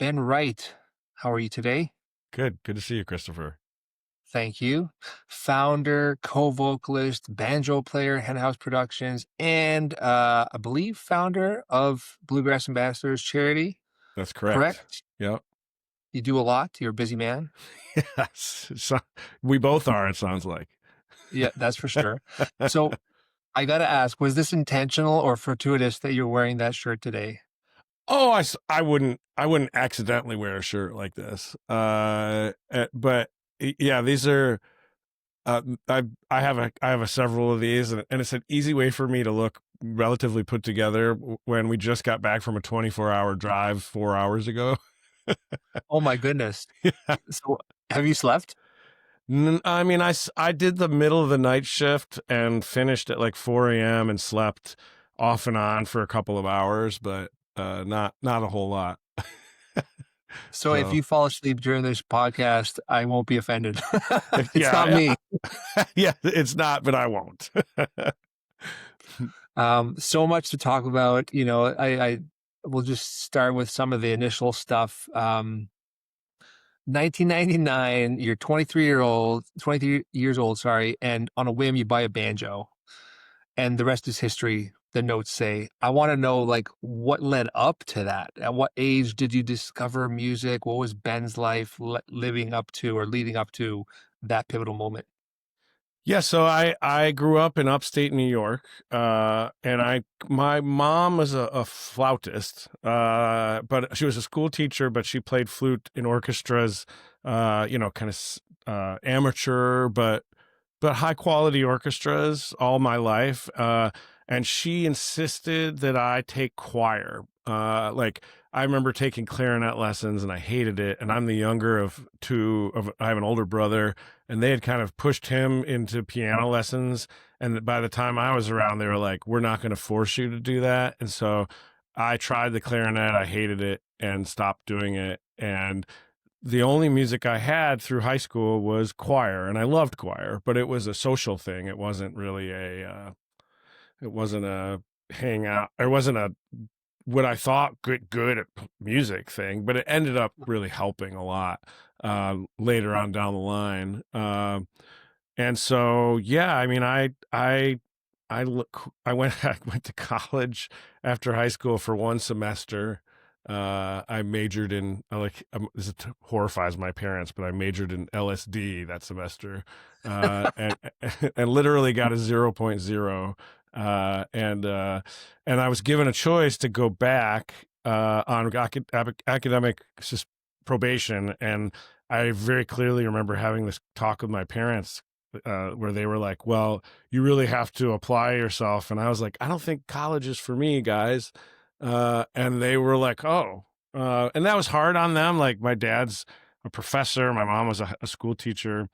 Ben Wright. How are you today? Good. Good to see you, Christopher. Thank you. Founder, co-vocalist, banjo player, Henhouse Productions, and I believe founder of Bluegrass Ambassadors charity. That's correct. Correct? Yep. You do a lot. You're a busy man. Yes. So we both are, it sounds like. Yeah, that's for sure. So I got to ask, was this intentional or fortuitous that you're wearing that shirt today? Oh, I wouldn't accidentally wear a shirt like this. But yeah, these are, uh, I have several of these and it's an easy way for me to look relatively put together when we just got back from a 24-hour drive 4 hours ago. Oh my goodness. So have you slept? I mean, I did the middle of the night shift and finished at like 4 a.m. and slept off and on for a couple of hours, but not a whole lot. So if So you fall asleep during this podcast, I won't be offended. It's not yeah, me. yeah, it's not, but I won't. So much to talk about. I will just start with some of the initial stuff. 1999, you're 23 years old, sorry, and on a whim you buy a banjo, and the rest is history. The notes say. I want to know like what led up to that. At what age did you discover music? What was Ben's life living up to or leading up to that pivotal moment? Yeah, so I grew up in upstate New York, and my mom was a flautist, but she was a school teacher, but she played flute in orchestras, kind of amateur, but high quality orchestras all my life. And she insisted that I take choir. Like I remember taking clarinet lessons and I hated it. And I'm the younger of two of, I have an older brother and they had kind of pushed him into piano lessons. And by the time I was around, they were like, we're not going to force you to do that. And so I tried the clarinet. I hated it and stopped doing it. And the only music I had through high school was choir, and I loved choir, but it was a social thing. It wasn't really it wasn't a hangout. It wasn't a what I thought good at music thing, but it ended up really helping a lot later on down the line. And so, yeah, I mean, I went I went to college after high school for one semester. I majored in horrifies my parents, but I majored in LSD that semester, and and literally got a 0.0. Uh, and uh, and I was given a choice to go back on academic probation, and I very clearly remember having this talk with my parents where they were like, "Well, you really have to apply yourself," and I was like, "I don't think college is for me, guys." And they were like, "Oh," and that was hard on them. Like my dad's a professor, my mom was a school teacher,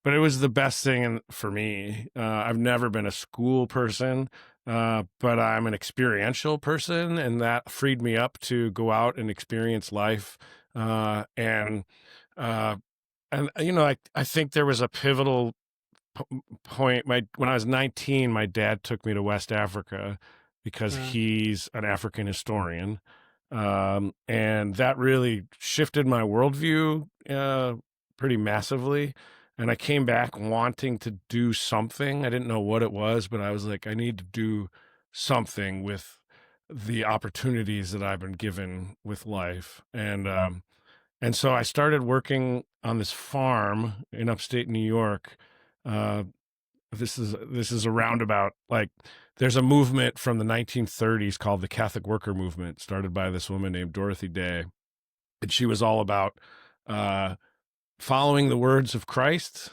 but it was the best thing for me. I've never been a school person, but I'm an experiential person, and that freed me up to go out and experience life. And uh, I think there was a pivotal point. When I was 19, my dad took me to West Africa because Mm, he's an African historian, and that really shifted my worldview pretty massively. And I came back wanting to do something. I didn't know what it was, but I was like, I need to do something with the opportunities that I've been given with life. And so I started working on this farm in upstate New York. Uh, this is a roundabout. Like there's a movement from the 1930s called the Catholic Worker Movement, started by this woman named Dorothy Day, and she was all about uh, following the words of Christ.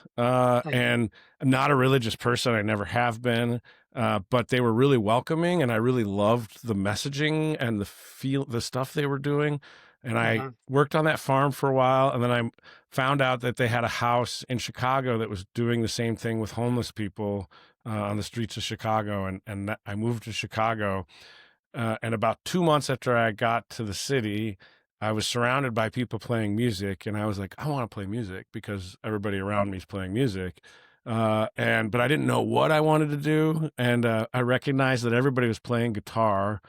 mhm, And I'm not a religious person; I never have been. But they were really welcoming, and I really loved the messaging and the stuff they were doing. And I mhm. worked on that farm for a while, and then I found out that they had a house in Chicago that was doing the same thing with homeless people on the streets of Chicago. And I moved to Chicago, and about 2 months after I got to the city, I was surrounded by people playing music, and I was like, I want to play music because everybody around me is playing music. But I didn't know what I wanted to do, and I recognized that everybody was playing guitar.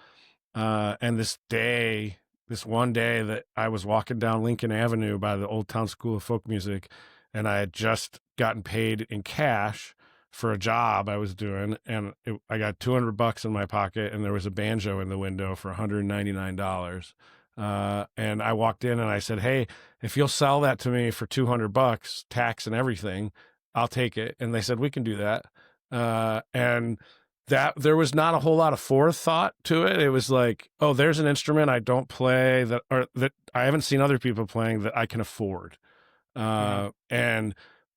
And this day, this one day that I was walking down Lincoln Avenue by the Old Town School of Folk Music, and I had just gotten paid in cash for a job I was doing, and I got $200 in my pocket, and there was a banjo in the window for $199. And I walked in and I said, "Hey, if you'll sell that to me for $200, tax and everything, I'll take it." And they said, "We can do that." And that there was not a whole lot of forethought to it. It was like, oh, there's an instrument I don't play that, or that I haven't seen other people playing that I can afford. Mhm. And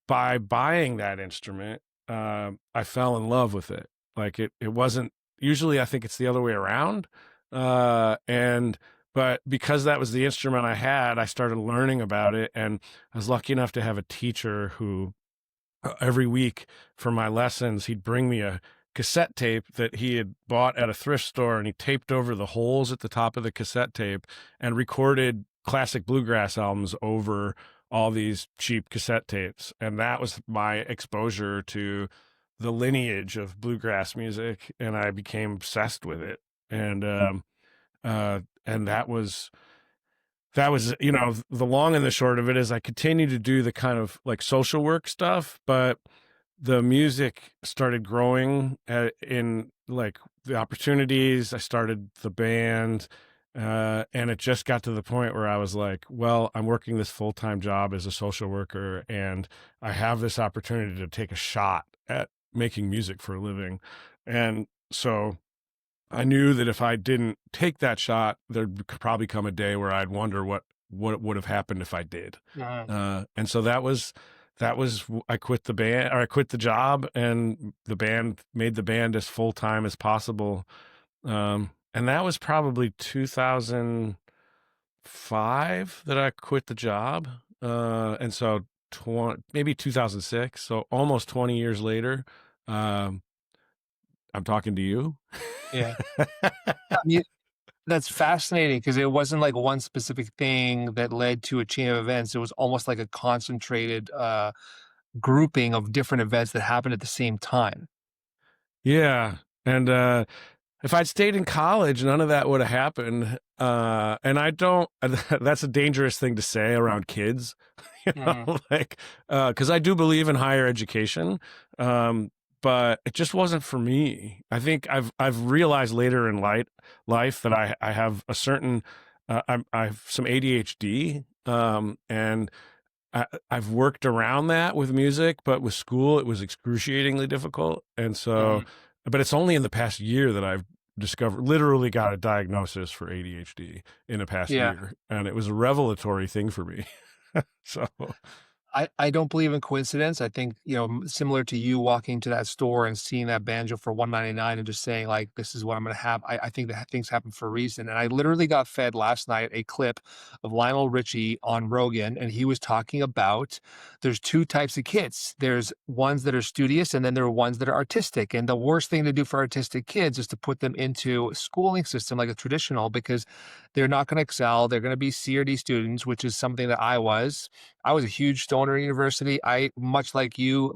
by buying that instrument, I fell in love with it. Like it wasn't usually, I think it's the other way around. And, but because that was the instrument I had, I started learning about it. And I was lucky enough to have a teacher who every week for my lessons, he'd bring me a cassette tape that he had bought at a thrift store, and he taped over the holes at the top of the cassette tape and recorded classic bluegrass albums over all these cheap cassette tapes. And that was my exposure to the lineage of bluegrass music, and I became obsessed with it. And that was, you know, the long and the short of it is I continued to do the kind of like social work stuff, but the music started growing in like the opportunities. I started the band, and it just got to the point where I was like, well, I'm working this full-time job as a social worker, and I have this opportunity to take a shot at making music for a living. And so I knew that if I didn't take that shot, there'd probably come a day where I'd wonder what would have happened if I did. Mhm. And so I quit the band, or I quit the job, and the band made the band as full time as possible. And that was probably 2005 that I quit the job. And so maybe 2006. So almost 20 years later, um, I'm talking to you. Yeah. I mean, that's fascinating because it wasn't like one specific thing that led to a chain of events. It was almost like a concentrated, grouping of different events that happened at the same time. Yeah. And if I'd stayed in college, none of that would have happened. And I don't, that's a dangerous thing to say around kids, you Mhm. know, like, cause I do believe in higher education. But it just wasn't for me. I think I've realized later in life that I have a certain, I have some ADHD. And I've worked around that with music, but with school, it was excruciatingly difficult. And so, Mhm. but it's only in the past year that I've literally got a diagnosis for ADHD in the past Yeah. year. And it was a revelatory thing for me. So, I don't believe in coincidence. I think, similar to you walking to that store and seeing that banjo for 199 and just saying like, this is what I'm going to have. I think that things happen for a reason. And I literally got fed last night a clip of Lionel Richie on Rogan, and he was talking about there's two types of kids. There's ones that are studious, and then there are ones that are artistic. And the worst thing to do for artistic kids is to put them into a schooling system like a traditional, because they're not going to excel. They're going to be C or D students, which is something that I was a huge stoner in university. I, much like you,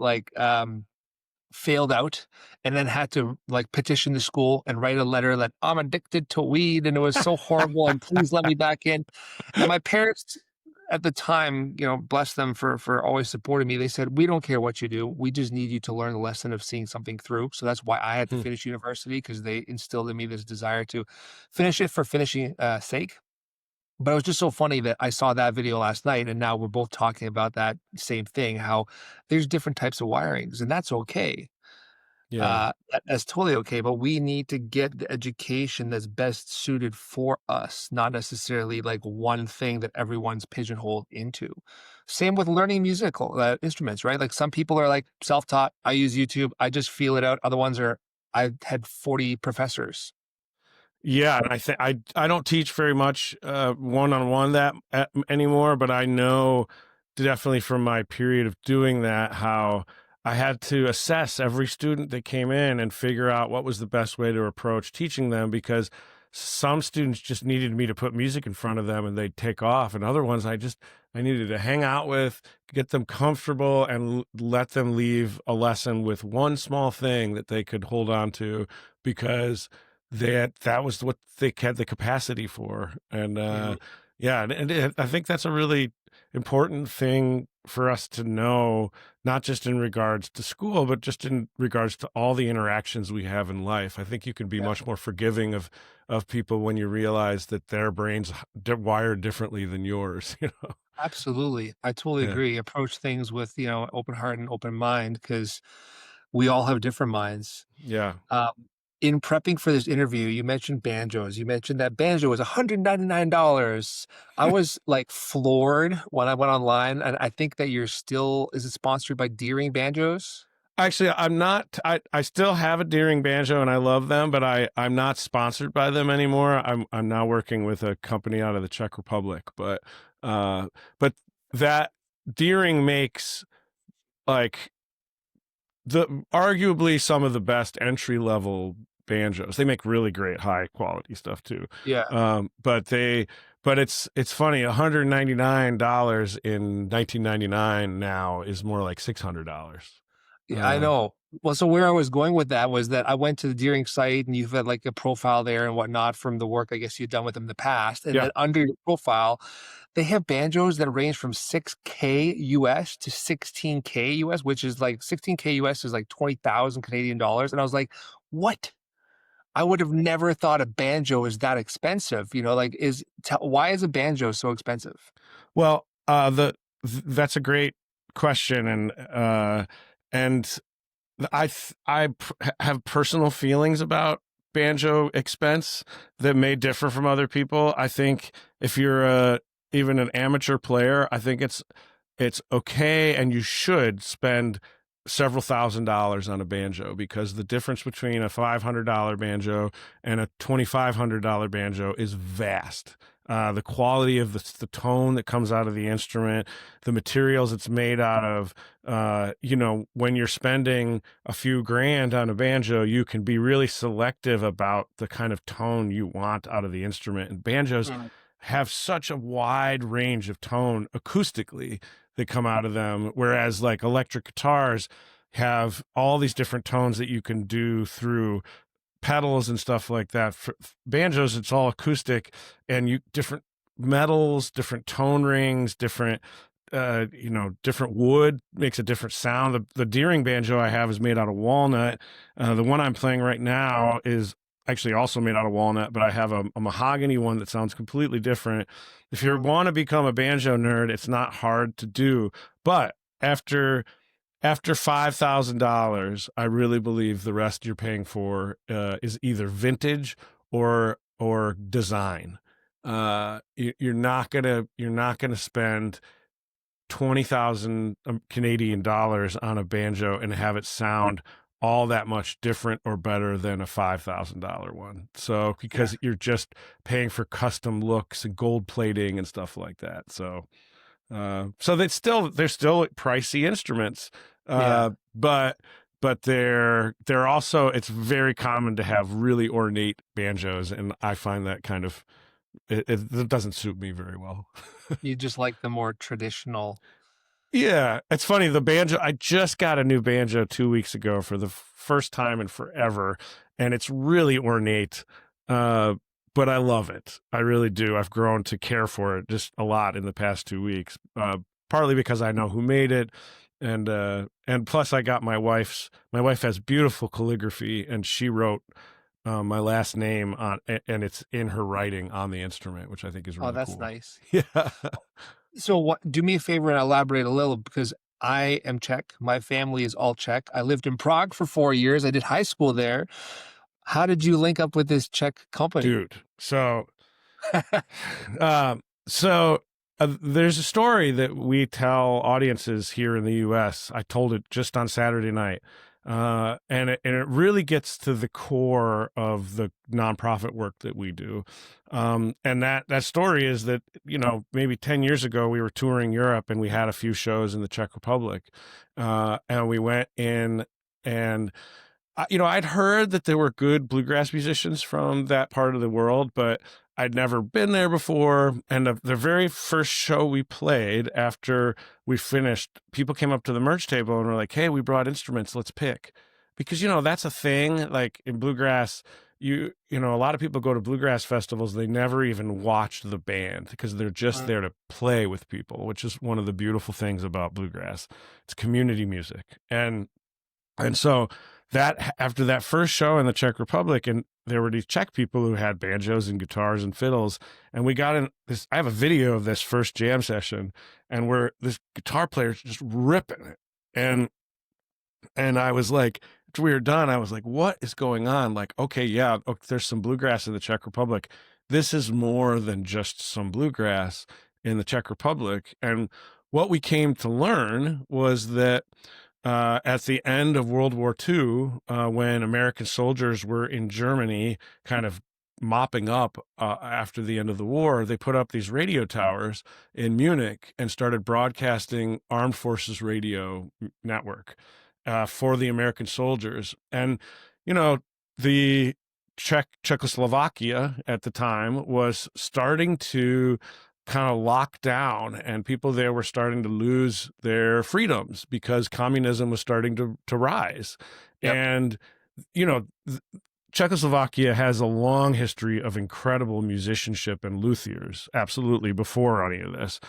failed out and then had to like petition the school and write a letter that I'm addicted to weed and it was so horrible and please let me back in. And my parents at the time, bless them for always supporting me. They said, "We don't care what you do. We just need you to learn the lesson of seeing something through." So that's why I had to hmm, finish university, because they instilled in me this desire to finish it for finishing sake. But it was just so funny that I saw that video last night, and now we're both talking about that same thing, how there's different types of wirings, and that's okay. yeah. That's totally okay, but we need to get the education that's best suited for us, not necessarily like one thing that everyone's pigeonholed into. Same with learning musical instruments, right? Like some people are like self-taught. I use YouTube. I just feel it out. Other ones are, I had 40 professors. Yeah, and I think I don't teach very much one on one anymore, but I know definitely from my period of doing that how I had to assess every student that came in and figure out what was the best way to approach teaching them, because some students just needed me to put music in front of them and they'd take off, and other ones I needed to hang out with, get them comfortable, and let them leave a lesson with one small thing that they could hold on to, because that was what they had the capacity for. And Mhm. yeah, and I think that's a really important thing for us to know, not just in regards to school, but just in regards to all the interactions we have in life. I think you can be Yeah, much more forgiving of people when you realize that their brains wired differently than yours. absolutely. I totally Yeah, agree. Approach things with, open heart and open mind because we all have different minds. yeah. Um, in prepping for this interview, you mentioned banjos. You mentioned that banjo was $199. I was like floored when I went online, and I think that you're still, is it sponsored by Deering Banjos? Actually, I'm not. I still have a Deering banjo and I love them, but I'm not sponsored by them anymore. I'm now working with a company out of the Czech Republic, uh, but that Deering makes like the arguably some of the best entry level banjos. They make really great high quality stuff too. Yeah. But it's funny. $199 in 1999 now is more like $600. Yeah, I Uh, know. Well, so where I was going with that was that I went to the Deering site and you've had like a profile there and whatnot from the work I guess you've done with them in the past. And yeah. then under your profile, they have banjos that range from 6K US to 16K US, which is like 16K US is like 20,000 Canadian dollars. And I was like, what? I would have never thought a banjo is that expensive. Like why is a banjo so expensive? Well, that's a great question, and have personal feelings about banjo expense that may differ from other people. I think if you're even an amateur player, I think it's okay and you should spend several $1,000s on a banjo, because the difference between a $500 banjo and a $2,500 banjo is vast. The quality of the tone that comes out of the instrument, the materials it's made out of. When you're spending a few grand on a banjo, you can be really selective about the kind of tone you want out of the instrument. And banjos Mm. have such a wide range of tone acoustically that come out of them, whereas like electric guitars have all these different tones that you can do through pedals and stuff like that. For banjos, it's all acoustic, and you different metals, different tone rings, different wood makes a different sound. The Deering banjo I have is made out of walnut. The one I'm playing right now is actually also made out of walnut, but I have a mahogany one that sounds completely different. If you want to become a banjo nerd, it's not hard to do. But after $5,000, I really believe the rest you're paying for is either vintage or design. You're not gonna spend 20,000 Canadian dollars on a banjo and have it sound all that much different or better than a $5,000 one. So Yeah. because you're just paying for custom looks and gold plating and stuff like that. So they're still pricey instruments, Yeah. but they're also, it's very common to have really ornate banjos, and I find that kind of it doesn't suit me very well. You just like the more traditional. Yeah, it's funny. The banjo, I just got a new banjo 2 weeks ago for the first time in forever, and it's really ornate. Uh, but I love it. I really do. I've grown to care for it just a lot in the past 2 weeks. Partly because I know who made it, and plus I got my wife has beautiful calligraphy, and she wrote my last name on, and it's in her writing on the instrument, which I think is Oh, really that's cool. nice. Yeah. So what do me a favor and elaborate a little because I am Czech. My family is all Czech. I lived in Prague for 4 years. I did high school there. How did you link up with this Czech company? Dude. Um, so there's a story that we tell audiences here in the U.S. I told it just on Saturday night, and it really gets to the core of the nonprofit work that we do. And that story is that, maybe 10 years ago we were touring Europe and we had a few shows in the Czech Republic, and we went in and. I'd heard that there were good bluegrass musicians from that part of the world, but I'd never been there before. And the very first show we played after we finished, people came up to the merch table and were like, "Hey, we brought instruments. Let's pick." Because, that's a thing. Like in bluegrass, a lot of people go to bluegrass festivals, they never even watch the band because they're just there to play with people, which is one of the beautiful things about bluegrass. It's community music. And so that after that first show in the Czech Republic, and there were these Czech people who had banjos and guitars and fiddles, and we got in this. I have a video of this first jam session, and where this guitar player's just ripping it, and I was like, after we were done, I was like, what is going on? Like, okay, yeah, there's some bluegrass in the Czech Republic. This is more than just some bluegrass in the Czech Republic. And what we came to learn was that at the end of World War II, when American soldiers were in Germany, kind of mopping up after the end of the war, they put up these radio towers in Munich and started broadcasting Armed Forces Radio Network for the American soldiers. And, the Czechoslovakia at the time was starting to kind of lock down, and people there were starting to lose their freedoms because communism was starting to rise. Yep. And, Czechoslovakia has a long history of incredible musicianship and luthiers, absolutely, before any of this.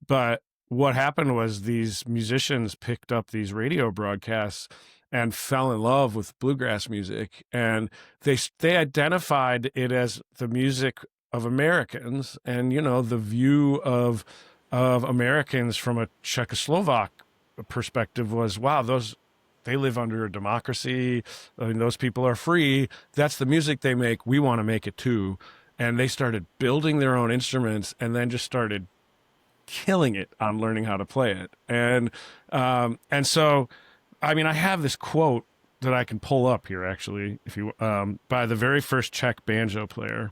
But what happened was these musicians picked up these radio broadcasts and fell in love with bluegrass music, and they identified it as the music of Americans, and the view of Americans from a Czechoslovak perspective was, wow, they live under a democracy. I mean, those people are free. That's the music they make. We want to make it too. And they started building their own instruments, and then just started killing it on learning how to play it. And so, I mean, I have this quote that I can pull up here, actually, if you by the very first Czech banjo player.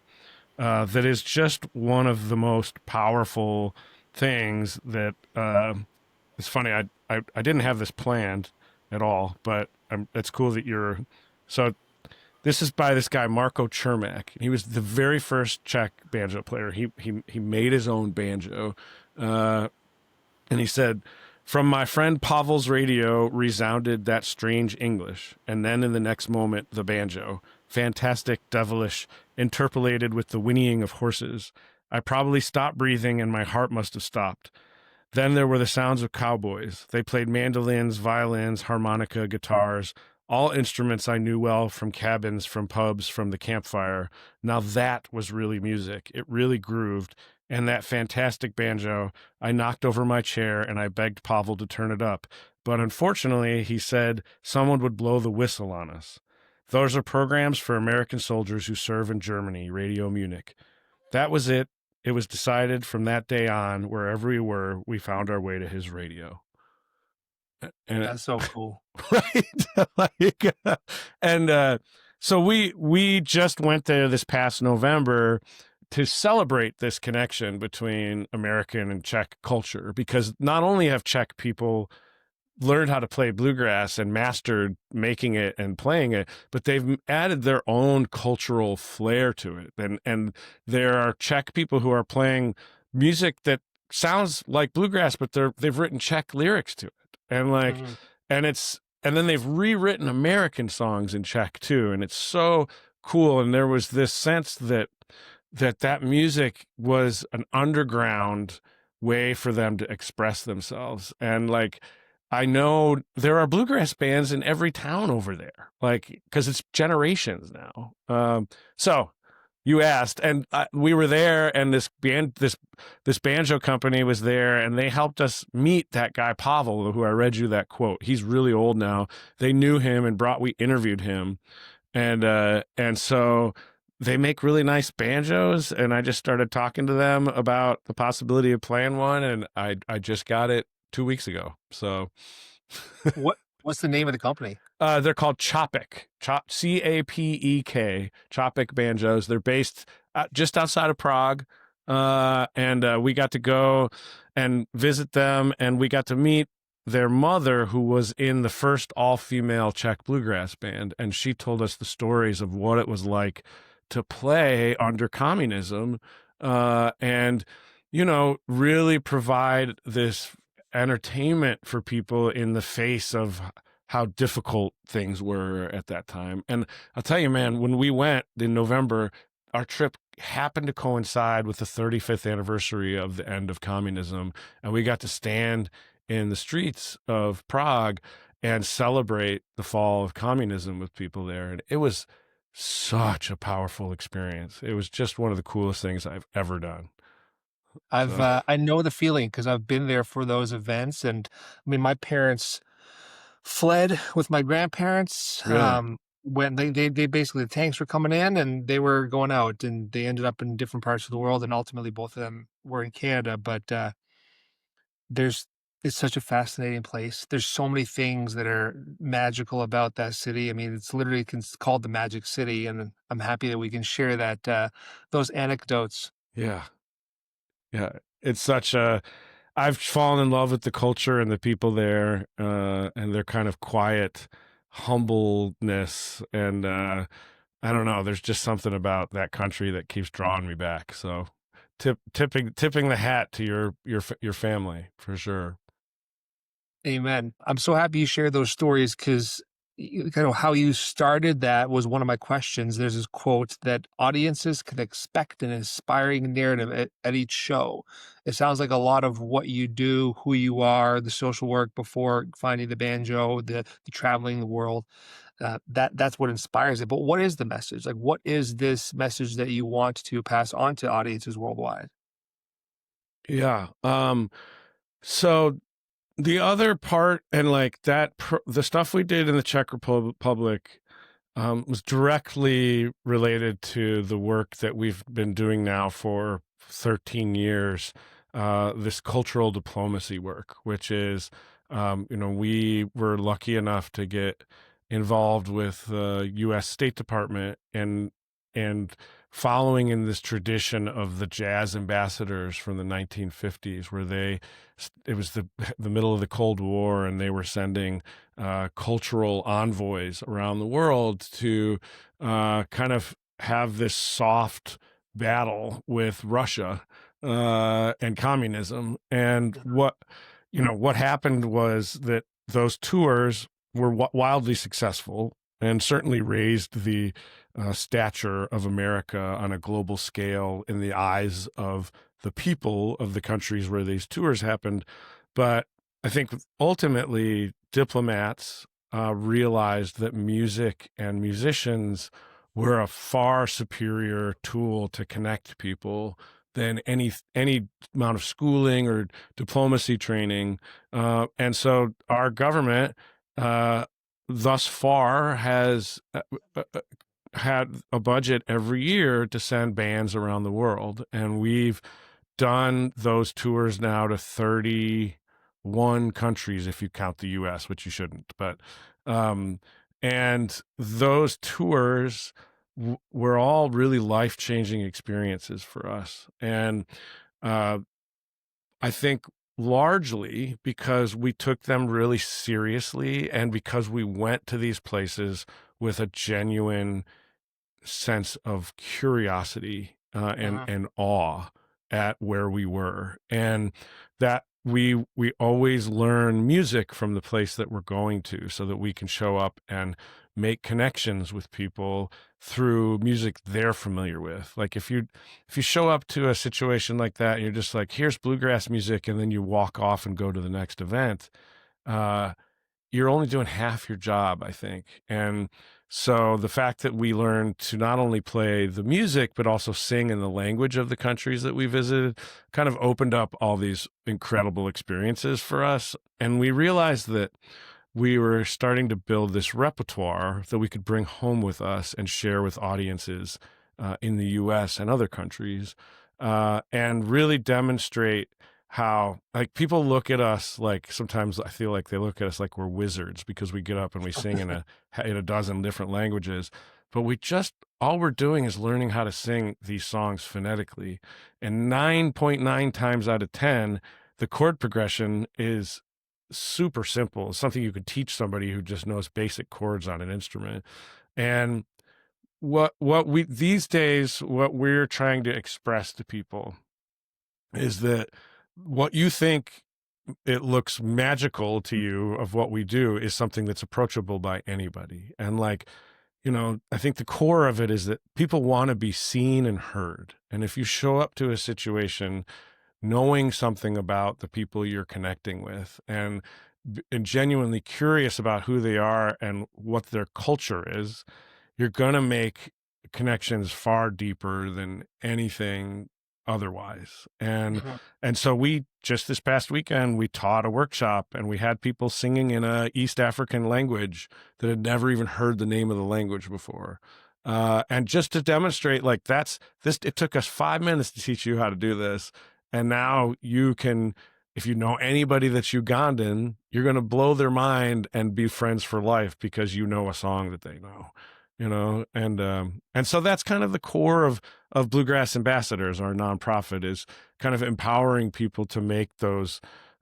That is just one of the most powerful things that it's funny. I didn't have this planned at all, but it's cool that so this is by this guy, Marko Čermák. He was the very first Czech banjo player. He made his own banjo. And he said, "From my friend Pavel's radio resounded that strange English, and then in the next moment, the banjo. Fantastic, devilish, interpolated with the whinnying of horses. I probably stopped breathing, and my heart must have stopped. Then there were the sounds of cowboys. They played mandolins, violins, harmonica, guitars, all instruments I knew well from cabins, from pubs, from the campfire. Now that was really music. It really grooved. And that fantastic banjo, I knocked over my chair and I begged Pavel to turn it up. But unfortunately, he said, someone would blow the whistle on us. Those are programs for American soldiers who serve in Germany, Radio Munich. That was it. It was decided from that day on, wherever we were, we found our way to his radio." And That's so cool. Right? So we just went there this past November to celebrate this connection between American and Czech culture, because not only have Czech people learned how to play bluegrass and mastered making it and playing it, but they've added their own cultural flair to it. And there are Czech people who are playing music that sounds like bluegrass, but they've written Czech lyrics to it. And and then they've rewritten American songs in Czech too. And it's so cool. And there was this sense that music was an underground way for them to express themselves. And I know there are bluegrass bands in every town over there, because it's generations now. So you asked, and we were there, and this banjo company was there, and they helped us meet that guy Pavel, who I read you that quote. He's really old now. They knew him and we interviewed him, and so they make really nice banjos, and I just started talking to them about the possibility of playing one, and I just got it 2 weeks ago. So what's the name of the company? They're called Čapek, C-A-P-E-K, Čapek banjos. They're based just outside of Prague. And we got to go and visit them, and we got to meet their mother, who was in the first all-female Czech bluegrass band. And she told us the stories of what it was like to play under communism, and, really provide this entertainment for people in the face of how difficult things were at that time. And I'll tell you, man, when we went in November, our trip happened to coincide with the 35th anniversary of the end of communism, and we got to stand in the streets of Prague and celebrate the fall of communism with people there. And it was such a powerful experience. It was just one of the coolest things I've ever done. So, I know the feeling because I've been there for those events, and I mean, my parents fled with my grandparents, really, when they basically the tanks were coming in and they were going out, and they ended up in different parts of the world, and ultimately both of them were in Canada, but, there's it's such a fascinating place. There's so many things that are magical about that city. I mean, it's literally called the Magic City, and I'm happy that we can share that, those anecdotes. yeah, yeah. It's such a, I've fallen in love with the culture and the people there, and their kind of quiet humbleness. And I don't know, there's just something about that country that keeps drawing me back. So, tipping the hat to your family for sure. Amen. I'm so happy you shared those stories because kind of how you started that was one of my questions. There's this quote that audiences can expect an inspiring narrative at each show. It sounds like a lot of what you do, who you are, the social work before finding the banjo, the traveling the world, that's what inspires it. But what is the message? Like, what is this message that you want to pass on to audiences worldwide? Yeah. So the other part, and like the stuff we did in the Czech Republic was directly related to the work that we've been doing now for 13 years, this cultural diplomacy work, which is, we were lucky enough to get involved with the U.S. State Department and following in this tradition of the jazz ambassadors from the 1950s, where it was the middle of the Cold War, and they were sending cultural envoys around the world to kind of have this soft battle with Russia and communism. And what happened was that those tours were wildly successful and certainly raised the stature of America on a global scale in the eyes of the people of the countries where these tours happened. But I think ultimately diplomats realized that music and musicians were a far superior tool to connect people than any amount of schooling or diplomacy training. And so our government thus far has had a budget every year to send bands around the world. And we've done those tours now to 31 countries, if you count the US, which you shouldn't. But, and those tours were all really life changing experiences for us. And, uh, I think largely because we took them really seriously and because we went to these places with a genuine sense of curiosity Uh-huh. and awe at where we were, and that we always learn music from the place that we're going to, so that we can show up and make connections with people through music they're familiar with. Like if you show up to a situation like that and you're just like, here's bluegrass music, and then you walk off and go to the next event, uh, you're only doing half your job, I think. And so the fact that we learned to not only play the music, but also sing in the language of the countries that we visited kind of opened up all these incredible experiences for us. And we realized that we were starting to build this repertoire that we could bring home with us and share with audiences in the US and other countries, and really demonstrate how, like, people look at us, like, sometimes I feel like they look at us like we're wizards because we get up and we sing in a dozen different languages, but all we're doing is learning how to sing these songs phonetically. And 9.9 times out of 10, the chord progression is super simple. It's something you could teach somebody who just knows basic chords on an instrument. And what we these days, what we're trying to express to people is that what you think it looks magical to you of what we do is something that's approachable by anybody. And like, I think the core of it is that people want to be seen and heard. And if you show up to a situation knowing something about the people you're connecting with and genuinely curious about who they are and what their culture is, you're going to make connections far deeper than anything otherwise. Mhm. And so we just this past weekend we taught a workshop and we had people singing in a East African language that had never even heard the name of the language before. And just to demonstrate like it took us 5 minutes to teach you how to do this. And now you can, if you know anybody that's Ugandan, you're going to blow their mind and be friends for life because you know a song that they know, and so that's kind of the core of Bluegrass Ambassadors, our nonprofit, is kind of empowering people to make those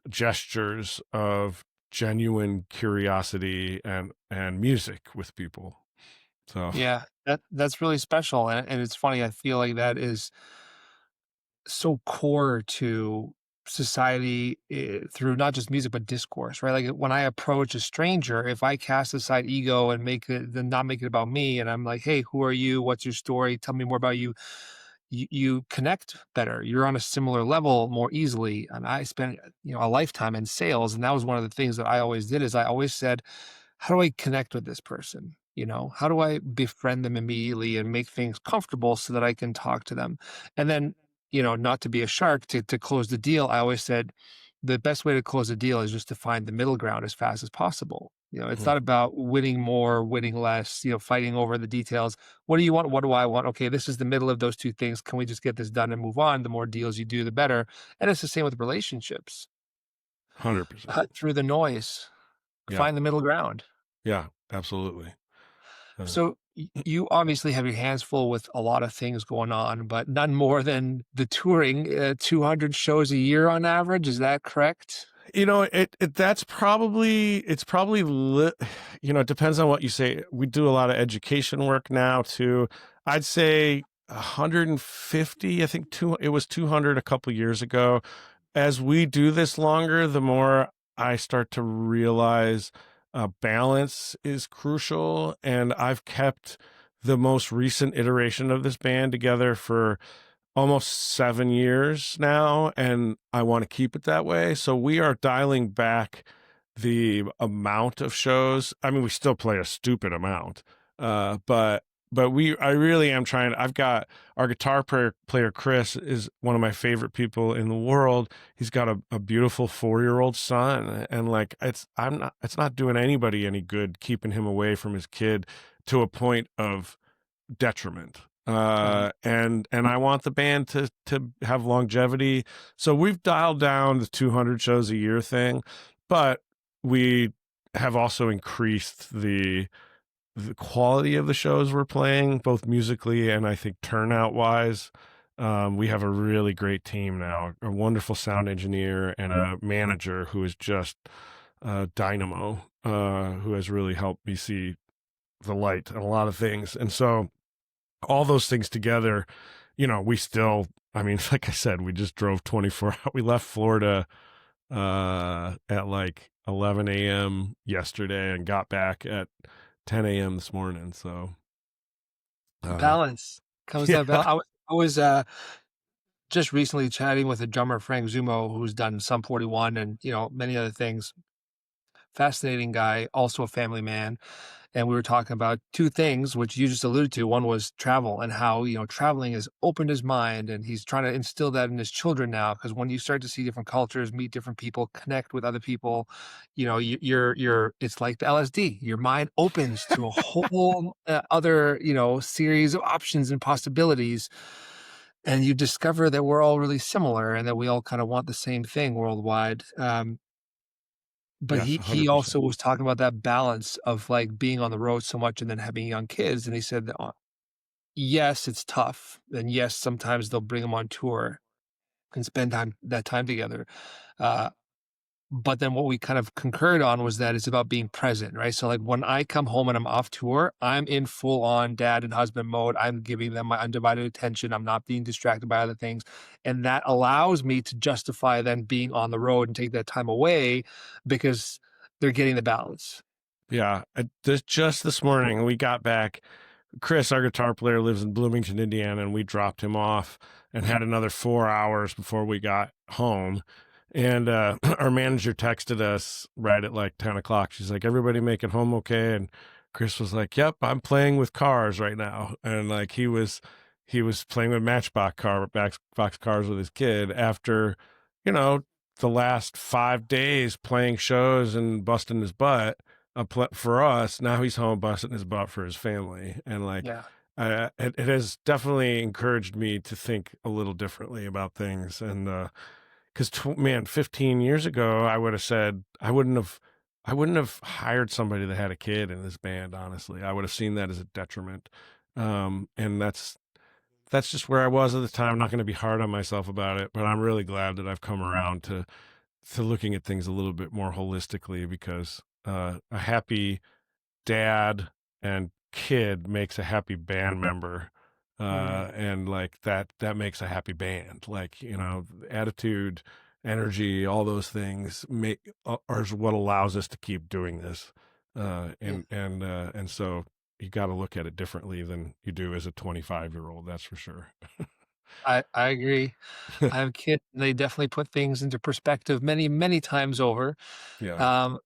gestures of genuine curiosity and music with people. So Yeah, that's really special, and it's funny, I feel like that is so core to society, through not just music, but discourse, right? Like, when I approach a stranger, if I cast aside ego and not make it about me, and I'm like, "Hey, who are you? What's your story? Tell me more about you." You connect better. You're on a similar level more easily. And I spent, a lifetime in sales, and that was one of the things that I always did is I always said, how do I connect with this person? How do I befriend them immediately and make things comfortable so that I can talk to them? And then, not to be a shark, to close the deal, I always said the best way to close a deal is just to find the middle ground as fast as possible. It's mhm, not about winning more, winning less, fighting over the details. What do you want? What do I want? Okay, this is the middle of those two things. Can we just get this done and move on? The more deals you do, the better. And it's the same with relationships. 100%. Cut through the noise, Yeah, find the middle ground. yeah, absolutely. Uh, So you obviously have your hands full with a lot of things going on, but none more than the touring, 200 shows a year on average. Is that correct? that's probably it's probably it depends on what you say. We do a lot of education work now too. I'd say 150. I think it was 200 a couple years ago. As we do this longer, the more I start to realize balance is crucial. And I've kept the most recent iteration of this band together for almost 7 years now, and I want to keep it that way. So we are dialing back the amount of shows. I mean, we still play a stupid amount, but I really am trying. I've got our guitar player Chris is one of my favorite people in the world. He's got a beautiful 4-year-old son, and like it's not doing anybody any good keeping him away from his kid to a point of detriment. Uh-huh. And I want the band to have longevity. So we've dialed down the 200 shows a year thing, but we have also increased the quality of the shows we're playing, both musically and I think turnout wise. We have a really great team now, a wonderful sound engineer and a manager who is just dynamo, who has really helped me see the light and a lot of things. And so all those things together, we still, I mean, like I said, we just drove 24 hours. We left Florida at like 11 a.m. yesterday and got back at 10 a.m. this morning. So, uh, Balance comes yeah, that balance. I was just recently chatting with a drummer, Frank Zumo, who's done Sum 41 and many other things. Fascinating guy, also a family man. And we were talking about two things, which you just alluded to. One was travel and how, traveling has opened his mind, and he's trying to instill that in his children now. Because when you start to see different cultures, meet different people, connect with other people, it's like the LSD. Your mind opens to a whole other, series of options and possibilities. And you discover that we're all really similar and that we all kind of want the same thing worldwide. But yes, he 100%. also was talking about that balance of, like, being on the road so much and then having young kids, and he said that, yes, it's tough, and yes, sometimes they'll bring them on tour and spend that time together, uh, But then what we kind of concurred on was that it's about being present, right? So like when I come home and I'm off tour, I'm in full on dad and husband mode. I'm giving them my undivided attention. I'm not being distracted by other things. And that allows me to justify then being on the road and take that time away because they're getting the balance. Yeah. Just this morning, we got back. Chris, our guitar player, lives in Bloomington, Indiana, and we dropped him off and had another 4 hours before we got home. And our manager texted us right at like 10 o'clock. She's like, everybody make it home okay? And Chris was like, yep, I'm playing with cars right now. And like he was playing with Matchbox cars with his kid after, you know, the last 5 days playing shows and busting his butt for us. Now he's home busting his butt for his family. And like, Yeah. it has definitely encouraged me to think a little differently about things. And, because man, 15 years ago, I would have said I wouldn't have hired somebody that had a kid in this band. Honestly, I would have seen that as a detriment. And that's just where I was at the time. I'm not going to be hard on myself about it, but I'm really glad that I've come around to looking at things a little bit more holistically, because a happy dad and kid makes a happy band member. Mm. And like that makes a happy band. Like, attitude, energy, all those things are what allows us to keep doing this. Yeah. And so you got to look at it differently than you do as a 25-year-old. That's for sure. I agree. I have kids, and they definitely put things into perspective many, many times over. Yeah. Um,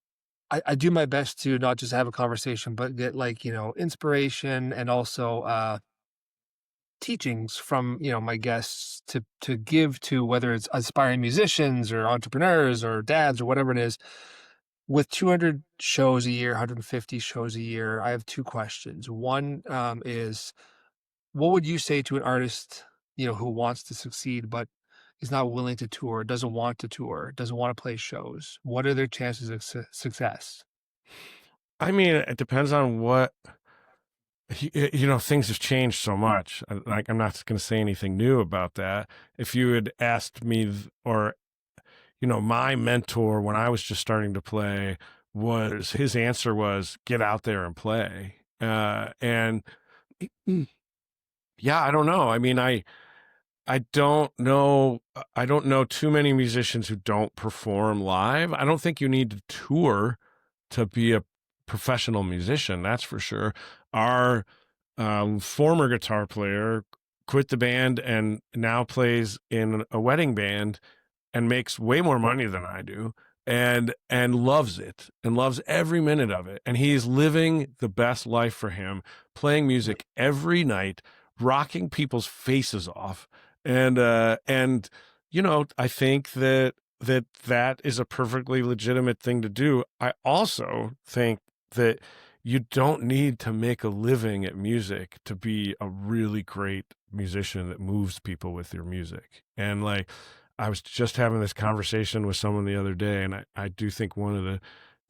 I do my best to not just have a conversation, but get like, inspiration and also teachings from, my guests to give to whether it's aspiring musicians or entrepreneurs or dads or whatever it is. With 200 shows a year, 150 shows a year, I have two questions. One is what would you say to an artist, who wants to succeed but is not willing to tour, doesn't want to tour, doesn't want to play shows? What are their chances of success? I mean, it depends on things have changed so much. Like, I'm not going to say anything new about that. If you had asked me, or my mentor when I was just starting to play, was his answer was get out there and play. And yeah, I don't know. I mean, I don't know. I don't know too many musicians who don't perform live. I don't think you need to tour to be a professional musician. That's for sure. Our former guitar player quit the band and now plays in a wedding band and makes way more money than I do, and loves it and loves every minute of it. And he's living the best life for him, playing music every night, rocking people's faces off. And I think that is a perfectly legitimate thing to do. I also think that you don't need to make a living at music to be a really great musician that moves people with your music. And like, I was just having this conversation with someone the other day, and I do think one of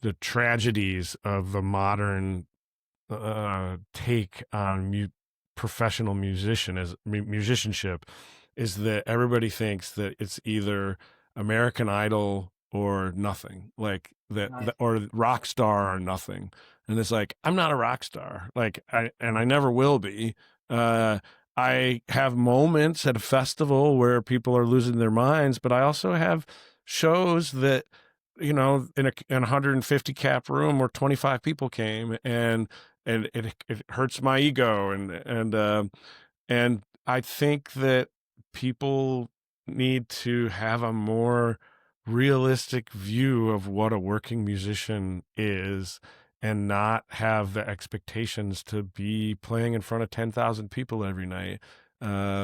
the tragedies of the modern take on professional musicianship is that everybody thinks that it's either American Idol or nothing, like that, Right. or rock star or nothing. And it's like, I'm not a rock star, like I never will be. Uh, I have moments at a festival where people are losing their minds, but I also have shows that, in a 150 cap room where 25 people came, and it hurts my ego. And I think that people need to have a more realistic view of what a working musician is, and not have the expectations to be playing in front of 10,000 people every night,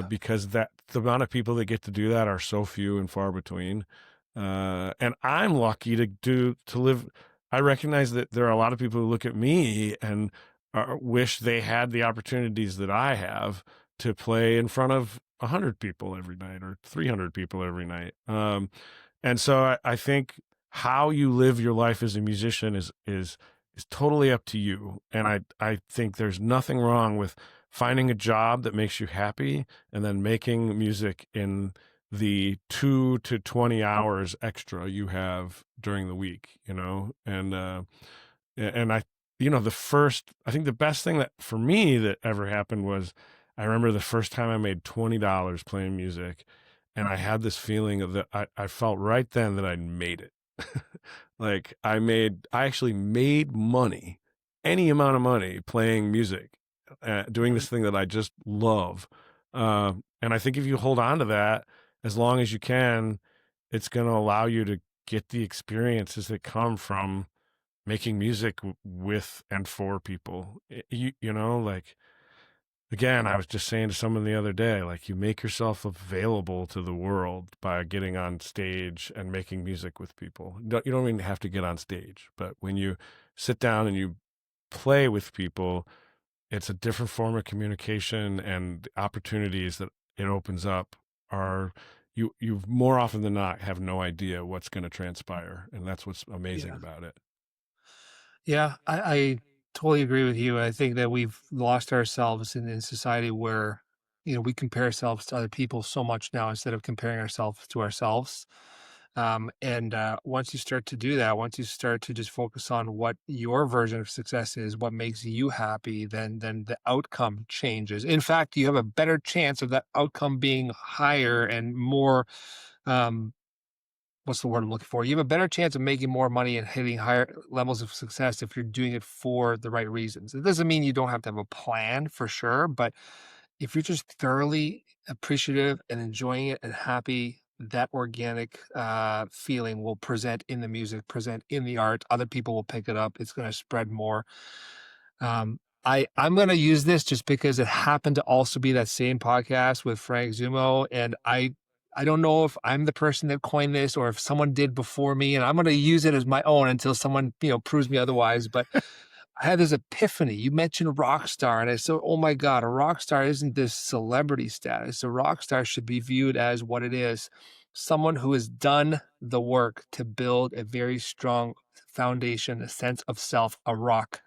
because the amount of people that get to do that are so few and far between. And I'm lucky to live. I recognize that there are a lot of people who look at me and wish they had the opportunities that I have to play in front of 100 people every night or 300 people every night. And so I think how you live your life as a musician is totally up to you. And I think there's nothing wrong with finding a job that makes you happy and then making music in the 2 to 20 hours extra you have during the week, and I think the best thing that for me that ever happened was I remember the first time I made $20 playing music, and I had this feeling of that I felt right then that I'd made it. Like I actually made money, any amount of money playing music, doing Mhm. this thing that I just love. And I think if you hold on to that as long as you can, it's going to allow you to get the experiences that come from making music with and for people. Like again, I was just saying to someone the other day, like you make yourself available to the world by getting on stage and making music with people. You don't even have to get on stage, but when you sit down and you play with people, it's a different form of communication, and the opportunities that it opens up are you more often than not have no idea what's going to transpire, and that's what's amazing Yeah. about it. Yeah, I totally agree with you. I think that we've lost ourselves in society where, we compare ourselves to other people so much now instead of comparing ourselves to ourselves. And once you start to do that, once you start to just focus on what your version of success is, what makes you happy, then the outcome changes. In fact, you have a better chance of that outcome being higher and more um, what's the word I'm looking for? You have a better chance of making more money and hitting higher levels of success if you're doing it for the right reasons. It doesn't mean you don't have to have a plan for sure, but if you're just thoroughly appreciative and enjoying it and happy, that organic feeling will present in the music, present in the art. Other people will pick it up. It's going to spread more. I'm gonna use this just because it happened to also be that same podcast with Frank Zumo, and I don't know if I'm the person that coined this or if someone did before me, and I'm gonna use it as my own until someone, proves me otherwise. But I had this epiphany. You mentioned rock star, and I said, "Oh my God, a rock star isn't this celebrity status. A rock star should be viewed as what it is, someone who has done the work to build a very strong foundation, a sense of self, a rock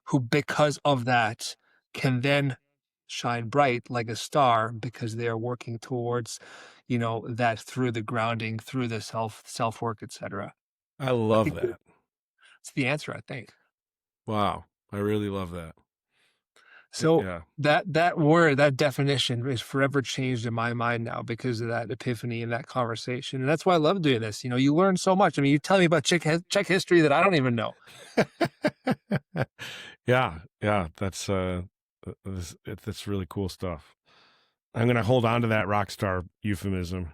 who, because of that, can then shine bright like a star because they are working towards, that through the grounding, through the self work, etc." I I love think that. it's the answer, I think. Wow. I really love that. So Yeah. that word, that definition is forever changed in my mind now because of that epiphany and that conversation. And that's why I love doing this. You learn so much. I mean, you tell me about Czech history that I don't even know. Yeah, yeah, that's really cool stuff. I'm gonna hold on to that rock star euphemism.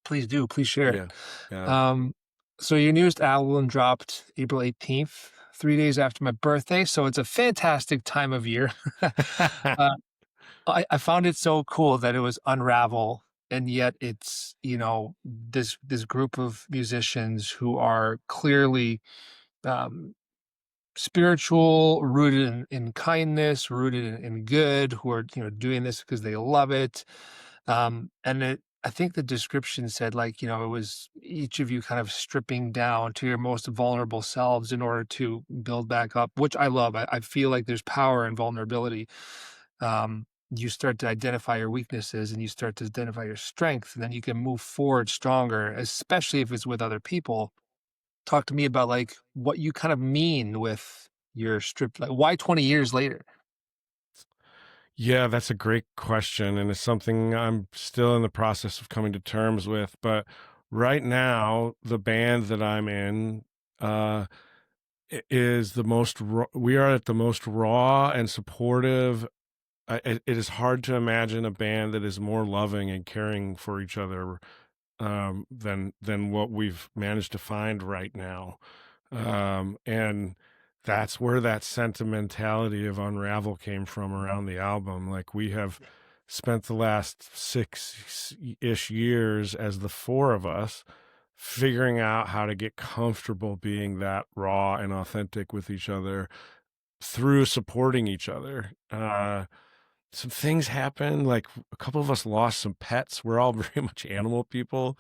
Please do. Please share it. Yeah, yeah. Um, so your newest album dropped April 18th, 3 days after my birthday. So it's a fantastic time of year. uh, I found it so cool that it was Unravel, and yet it's, this group of musicians who are clearly um, spiritual, rooted in kindness, rooted in good, who are, doing this because they love it. I think the description said, like, it was each of you kind of stripping down to your most vulnerable selves in order to build back up, which I love. I feel like there's power in vulnerability. You start to identify your weaknesses and you start to identify your strength, and then you can move forward stronger, especially if it's with other people. Talk to me about, like, what you kind of mean with your strip, like, why 20 years later? Yeah, that's a great question, and it's something I'm still in the process of coming to terms with. But right now, the band that I'm in uh, is the most. We are at the most raw and supportive. It is hard to imagine a band that is more loving and caring for each other than what we've managed to find right now. And that's where that sentimentality of Unravel came from around the album. Like we have spent the last 6-ish years as the four of us figuring out how to get comfortable being that raw and authentic with each other through supporting each other. Some things happen, like a couple of us lost some pets. We're all very much animal people,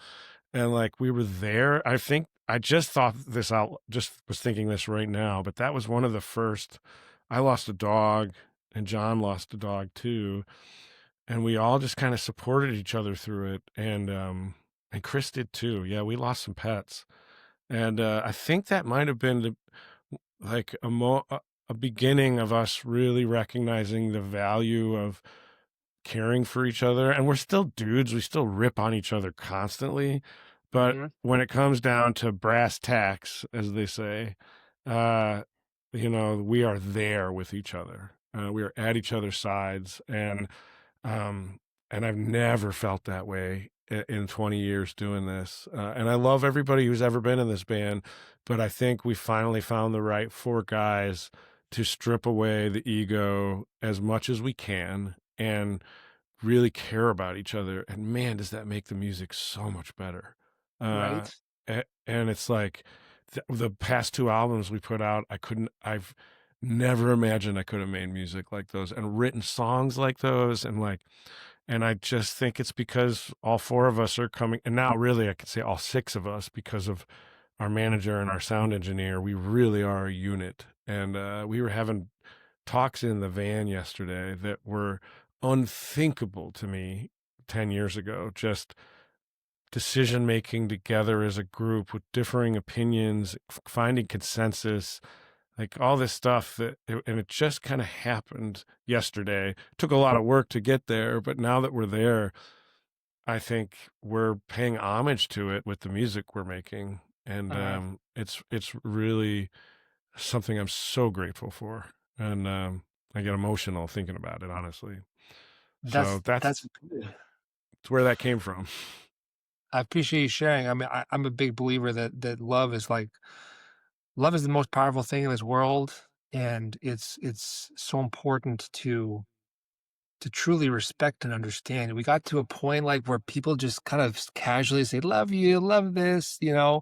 and like we were there. I think I just thought this out, just was thinking this right now, but that was one of the first. I lost a dog, and John lost a dog too. and we all just kind of supported each other through it. And Chris did too. Yeah, we lost some pets, and I think that might have been like a beginning of us really recognizing the value of caring for each other. And we're still dudes, we still rip on each other constantly, but Mhm. when it comes down to brass tacks, as they say, uh we are there with each other. We are at each other's sides, um and I've never felt that way in 20 years doing this. And I love everybody who's ever been in this band, but I think we finally found the right four guys to strip away the ego as much as we can and really care about each other. And man, does that make the music so much better. Uh, Right. and it's like the past two albums we put out, I've never imagined I could have made music like those and written songs like those. And I just think it's because all four of us are coming. And now, really, I could say all six of us, because of our manager and our sound engineer, we really are a unit. And we were having talks in the van yesterday that were unthinkable to me 10 years ago. Just decision making together as a group with differing opinions, finding consensus, like all this stuff and it just kind of happened yesterday. Took a lot of work to get there, but now that we're there, I think we're paying homage to it with the music we're making. And Uh, it's really something I'm so grateful for. And I get emotional thinking about it, honestly. So that's that's good. where that came from. I appreciate you sharing. I mean, I'm a big believer that love is the most powerful thing in this world, and it's so important to truly respect and understand. We got to a point like where people just kind of casually say, "Love you, love this," you know.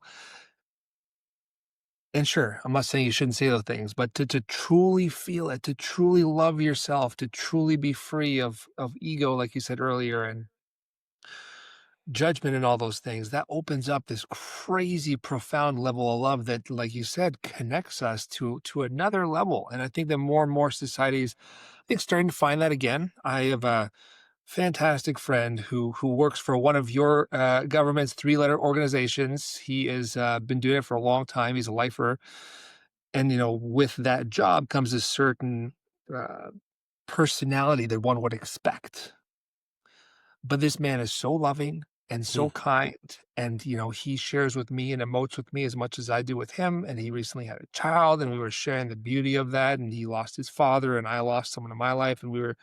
And sure, I'm not saying you shouldn't say those things, but to truly feel it, to truly love yourself, to truly be free of ego, like you said earlier, and judgment and all those things, that opens up this crazy profound level of love that, like you said, connects us to another level. And I think that more and more societies, I think, starting to find that again. I have a fantastic friend who works for one of your government's three-letter organizations. He has been doing it for a long time. He's a lifer, and with that job comes a certain uh, personality that one would expect. But this man is so loving and Hmm. so kind, and, he shares with me and emotes with me as much as I do with him, and he recently had a child, and we were sharing the beauty of that, and he lost his father, and I lost someone in my life, and we were,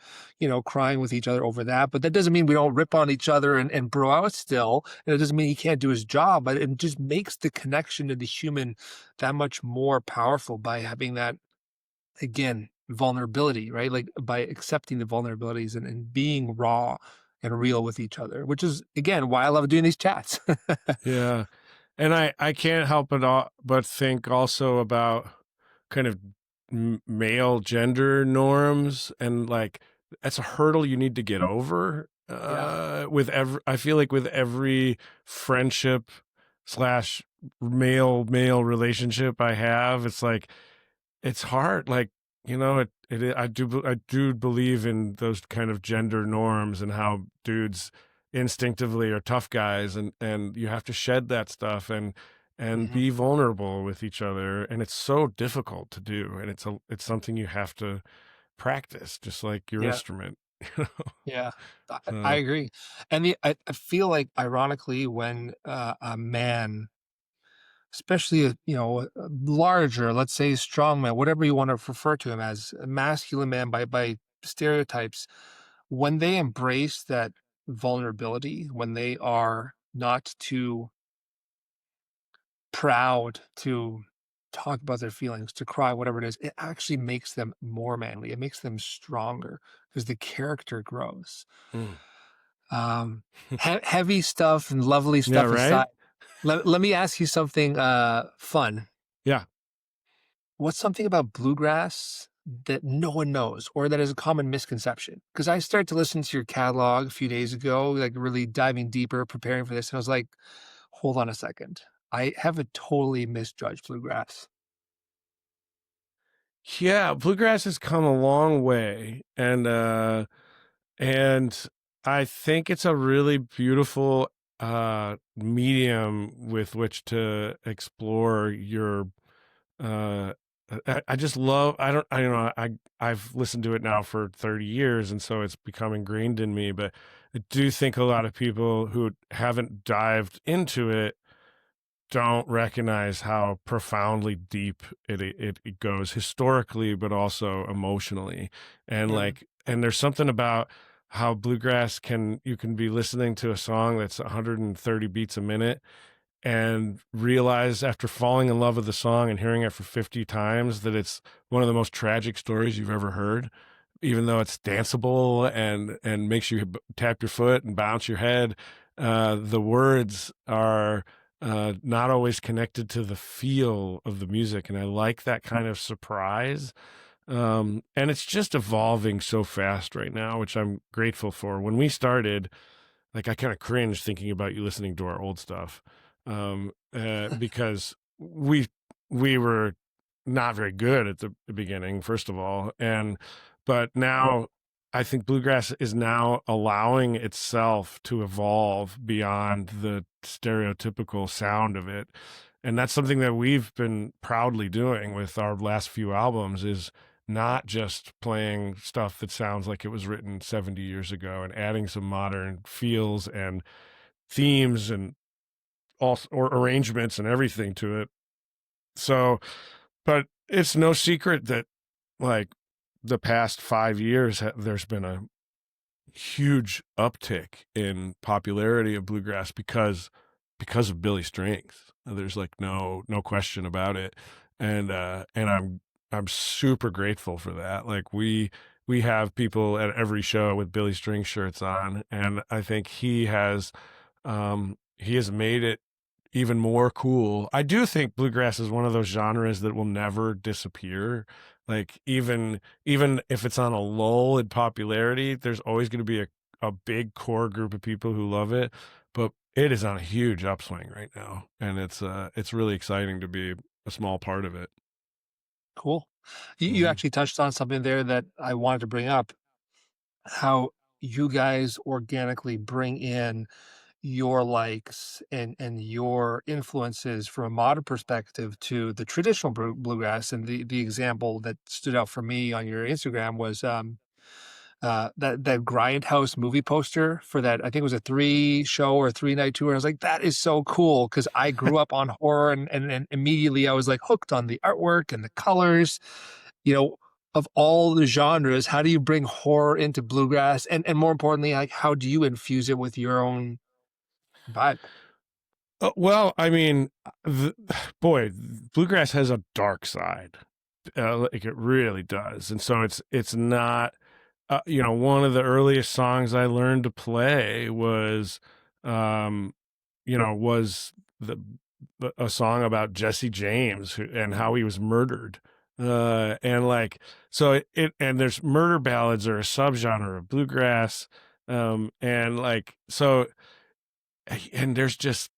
crying with each other over that, but that doesn't mean we don't rip on each other and bro out still, and it doesn't mean he can't do his job, but it just makes the connection to the human that much more powerful by having that, again, vulnerability, right? Like, by accepting the vulnerabilities and being raw and real with each other, which is, again, why I love doing these chats. Yeah. And I can't help but think also about kind of male gender norms, and like that's a hurdle you need to get over. Yeah. I feel like with every friendship slash male relationship I have, it's like it's hard. Like, I do believe in those kind of gender norms and how dudes instinctively are tough guys, and you have to shed that stuff and Mhm. be vulnerable with each other. And it's so difficult to do. And it's something you have to practice, just like your Yeah. instrument. you know? Yeah. I So agree. And I feel like, ironically, when a man, especially a larger, let's say, strong man, whatever you want to refer to him as, a masculine man by stereotypes, when they embrace that vulnerability, when they are not too proud to talk about their feelings, to cry, whatever it is, it actually makes them more manly. It makes them stronger because the character grows. mm. Heavy stuff and lovely Yeah, stuff right. aside, let me ask you something fun. Yeah. What's something about bluegrass that no one knows or that is a common misconception? Because I started to listen to your catalog a few days ago, like really diving deeper, preparing for this, and I was like, hold on a second. I haven't totally misjudged bluegrass. Yeah, bluegrass has come a long way, And I think it's a really beautiful medium with which to explore your uh I just love I don't know I've listened to it now for 30 years, and so it's become ingrained in me, but I do think a lot of people who haven't dived into it don't recognize how profoundly deep it goes historically, but also emotionally. And Mm, and there's something about how bluegrass you can be listening to a song that's 130 beats a minute and realize after falling in love with the song and hearing it for 50 times that it's one of the most tragic stories you've ever heard, even though it's danceable and makes you tap your foot and bounce your head. The words are not always connected to the feel of the music, and I like that kind of surprise. And it's just evolving so fast right now, which I'm grateful for. When we started, like, I kinda cringe thinking about you listening to our old stuff, because we were not very good at the beginning, first of all, but now I think bluegrass is now allowing itself to evolve beyond the stereotypical sound of it, and that's something that we've been proudly doing with our last few albums, is not just playing stuff that sounds like it was written 70 years ago and adding some modern feels and themes and also or arrangements and everything to it. So, but it's no secret that like the past 5 years, there's been a huge uptick in popularity of bluegrass because of Billy Strings. There's like no question about it, and I'm super grateful for that. Like we have people at every show with Billy String shirts on, and I think he has made it even more cool. I do think bluegrass is one of those genres that will never disappear. Like even if it's on a lull in popularity, there's always going to be a big core group of people who love it. But it is on a huge upswing right now, and it's really exciting to be a small part of it. cool. You Mhm. actually touched on something there that I wanted to bring up, how you guys organically bring in your likes and your influences from a modern perspective to the traditional bluegrass. And the example that stood out for me on your Instagram was that Grindhouse movie poster for that. I think it was a 3 show or 3 night tour. I was like, that is so cool because I grew up on horror, and immediately I was like hooked on the artwork and the colors. You know, of all the genres, how do you bring horror into bluegrass? And more importantly, like how do you infuse it with your own vibe? Well, I mean, boy, bluegrass has a dark side, like it really does, and so it's not. One of the earliest songs I learned to play um, was a song about Jesse James and how he was murdered. And like, so and there's murder ballads are a subgenre of bluegrass. And like, so, and there's just